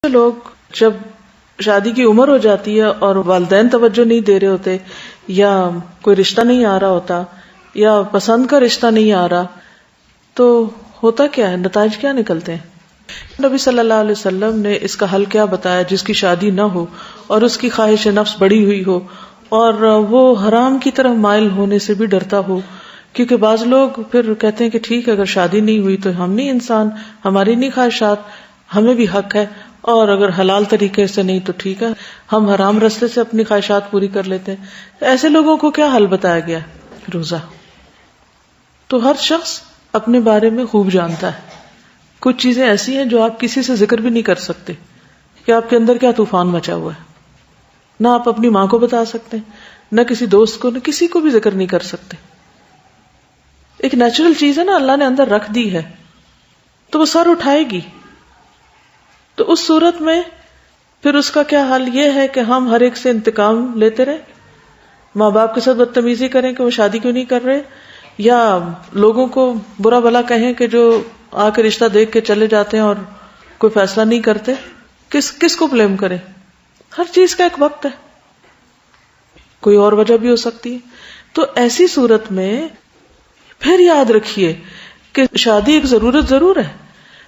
لوگ جب شادی کی عمر ہو جاتی ہے اور والدین توجہ نہیں دے رہے ہوتے، یا کوئی رشتہ نہیں آ رہا ہوتا، یا پسند کا رشتہ نہیں آ رہا، تو ہوتا کیا ہے، نتائج کیا نکلتے ہیں؟ نبی صلی اللہ علیہ وسلم نے اس کا حل کیا بتایا؟ جس کی شادی نہ ہو اور اس کی خواہش نفس بڑی ہوئی ہو اور وہ حرام کی طرف مائل ہونے سے بھی ڈرتا ہو، کیونکہ بعض لوگ پھر کہتے ہیں کہ ٹھیک ہے، اگر شادی نہیں ہوئی تو ہم نہیں انسان، ہماری نہیں خواہشات، ہمیں بھی حق ہے، اور اگر حلال طریقے سے نہیں تو ٹھیک ہے، ہم حرام راستے سے اپنی خواہشات پوری کر لیتے ہیں۔ ایسے لوگوں کو کیا حل بتایا گیا؟ روزہ۔ تو ہر شخص اپنے بارے میں خوب جانتا ہے، کچھ چیزیں ایسی ہیں جو آپ کسی سے ذکر بھی نہیں کر سکتے کہ آپ کے اندر کیا طوفان مچا ہوا ہے، نہ آپ اپنی ماں کو بتا سکتے، نہ کسی دوست کو، نہ کسی کو بھی ذکر نہیں کر سکتے۔ ایک نیچرل چیز ہے نا، اللہ نے اندر رکھ دی ہے تو وہ سر اٹھائے گی۔ تو اس صورت میں پھر اس کا کیا حل؟ یہ ہے کہ ہم ہر ایک سے انتقام لیتے رہیں، ماں باپ کے ساتھ بدتمیزی کریں کہ وہ شادی کیوں نہیں کر رہے، یا لوگوں کو برا بھلا کہیں کہ جو آ کے رشتہ دیکھ کے چلے جاتے ہیں اور کوئی فیصلہ نہیں کرتے۔ کس کو بلیم کریں؟ ہر چیز کا ایک وقت ہے، کوئی اور وجہ بھی ہو سکتی ہے۔ تو ایسی صورت میں پھر یاد رکھیے کہ شادی ایک ضرورت ضرور ہے،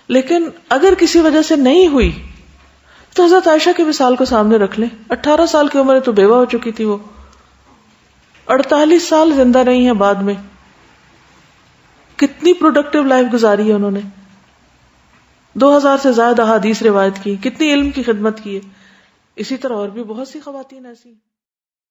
لیکن اگر کسی وجہ سے نہیں ہوئی تو حضرت عائشہ کی مثال کو سامنے رکھ لیں۔ 18 سال کی عمر تو بیوہ ہو چکی تھی، وہ 48 سال زندہ رہی ہیں بعد میں، کتنی پروڈکٹیو لائف گزاری ہے انہوں نے، 2000 سے زائد احادیث روایت کی، کتنی علم کی خدمت کی ہے۔ اسی طرح اور بھی بہت سی خواتین ایسی ہیں۔